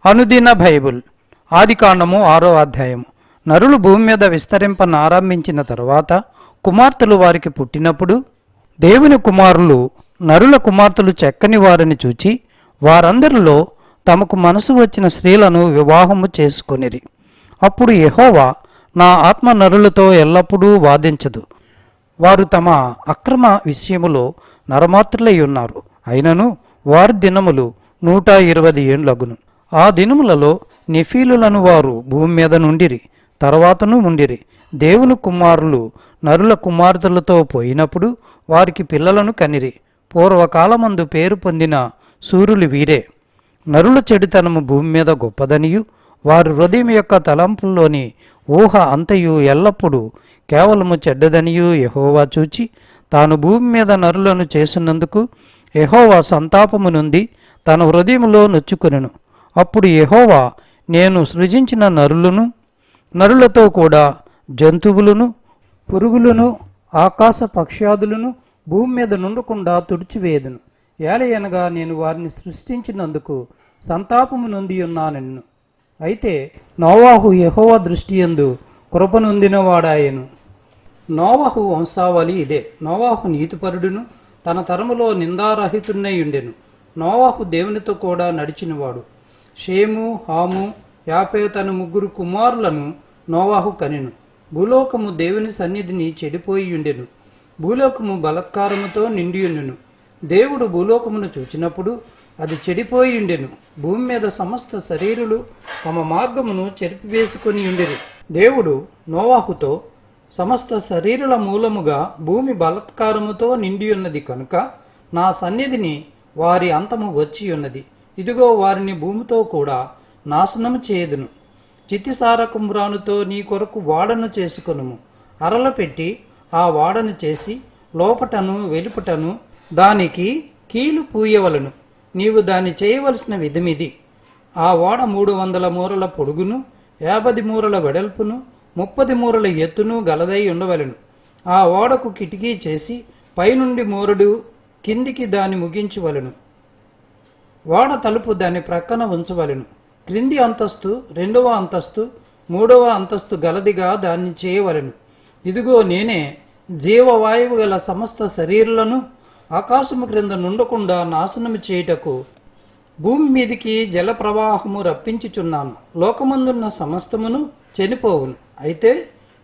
అనుదిన బైబుల్ ఆదికాండము 6వ అధ్యాయము. నరులు భూమి మీద విస్తరింపనారంభించిన తరువాత కుమార్తెలు వారికి పుట్టినప్పుడు దేవుని కుమారులు నరుల కుమార్తెలు చక్కని వారిని చూచి వారందరిలో తమకు మనసు వచ్చిన స్త్రీలను వివాహము చేసుకొనిరి. అప్పుడు యెహోవా, నా ఆత్మ నరులతో ఎల్లప్పుడూ వాదించదు, వారు తమ అక్రమ విషయములో నరమాత్రులై ఉన్నారు. అయినను వారి దినములు 120 ఏండ్లగును. ఆ దినములలో నెఫీలులను వారు భూమి మీద నుండిరి, తర్వాతను ఉండిరి. దేవుని కుమారులు నరుల కుమార్తెలతో పోయినప్పుడు వారికి పిల్లలను కనిరి. పూర్వకాలమందు పేరు పొందిన సూర్యులు వీరే. నరుల చెడుతనము భూమి మీద గొప్పదనియు వారి హృదయం యొక్క తలంపుల్లోని ఊహ అంతయు ఎల్లప్పుడూ కేవలము చెడ్డదనియు యెహోవా చూచి తాను భూమి మీద నరులను చేసినందుకు యెహోవా సంతాపము నుండి తన హృదయములో నొచ్చుకొనెను. అప్పుడు యెహోవా, నేను సృజించిన నరులతో కూడా జంతువులను, పురుగులను, ఆకాశ పక్ష్యాదులను భూమి మీద నుండకుండా తుడిచివేయదును. ఏలయనగా నేను వారిని సృష్టించినందుకు సంతాపము నొంది ఉన్నానెను. అయితే నోవాహు యెహోవా దృష్టియందు కృప నొందినవాడాయెను. నోవాహు వంశావళి ఇదే. నోవాహు నీతిపరుడును, తన తరములో నిందారహితున్నై ఉండెను. నోవాహు దేవునితో కూడా నడిచినవాడు. షేము, హాము, యాపే తన 3 కుమారులను నోవాహు కనెను. భూలోకము దేవుని సన్నిధిని చెడిపోయి ఉండెను. భూలోకము బలత్కారముతో నిండియుండెను. దేవుడు భూలోకమును చూచినప్పుడు అది చెడిపోయి ఉండెను. భూమి మీద సమస్త శరీరులు తమ మార్గమును చెరిపివేసుకొని ఉండిరి. దేవుడు నోవాహుతో, సమస్త శరీరుల మూలముగా భూమి బలత్కారముతో నిండియున్నది కనుక నా సన్నిధిని వారి అంతము వచ్చి ఉన్నది. ఇదిగో వారిని భూమితో కూడా నాశనము చేయుదును. చితిసార కుమ్రానుతో నీ కొరకు వాడను చేసుకొనుము. అరల పెట్టి ఆ వాడను చేసి లోపటను వెలుపటను దానికి కీలు పూయవలను. నీవు దాన్ని చేయవలసిన విధమిది. ఆ ఓడ 300 మూరల పొడుగును, 50 మూరల వెడల్పును, 30 మూరల ఎత్తును గలదై ఉండవలెను. ఆ ఓడకు కిటికీ చేసి పైనుండి మూరడు కిందికి దాన్ని ముగించవలెను. ఓడ తలుపు దాని ప్రక్కన ఉంచవలెను. క్రింది అంతస్తు, 2వ అంతస్తు, 3వ అంతస్తు గలదిగా దాన్ని చేయవలెను. ఇదిగో నేనే జీవవాయువు గల సమస్త శరీరులను ఆకాశము క్రింద నుండకుండా నాశనము చేయుటకు భూమి మీదికి జల ప్రవాహము రప్పించుచున్నాను. లోకమందున్న సమస్తమును చనిపోవును. అయితే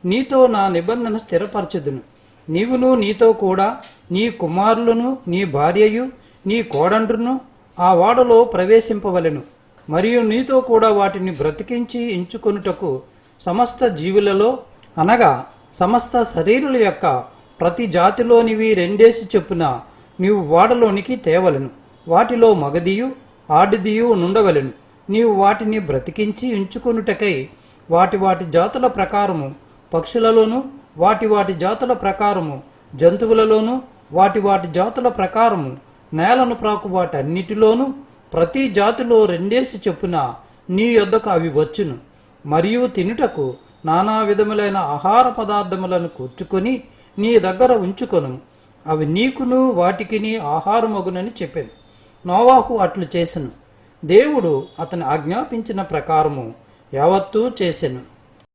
నీతో నా నిబంధన స్థిరపరచుదును. నీవును నీతో కూడా నీ కుమారులను, నీ భార్యయు, నీ కోడండ్రును ఆ ఓడలో ప్రవేశింపవలెను. మరియు నీతో కూడా వాటిని బ్రతికించి ఎంచుకొనుటకు సమస్త జీవులలో, అనగా సమస్త శరీరుల యొక్క ప్రతి జాతిలోనివి 2 చొప్పున నీవు ఓడలోనికి తేవలెను. వాటిలో మగదియు ఆడిదియు నుండవలెను. నీవు వాటిని బ్రతికించి ఎంచుకొనుటకై వాటి జాతుల ప్రకారము పక్షులలోను, వాటి జాతుల ప్రకారము జంతువులలోను, వాటి జాతుల ప్రకారము నేలను ప్రాకు వాటన్నిటిలోనూ ప్రతి జాతిలో 2 చొప్పున నీ యొద్దకు అవి వచ్చును. మరియు తినుటకు నానా విధములైన ఆహార పదార్థములను కూర్చుకొని నీ దగ్గర ఉంచుకొను. అవి నీకును వాటికిని ఆహారమగునని చెప్పాను. నోవాహు అట్లు చేసెను. దేవుడు అతని ఆజ్ఞాపించిన ప్రకారము యావత్తూ చేసెను.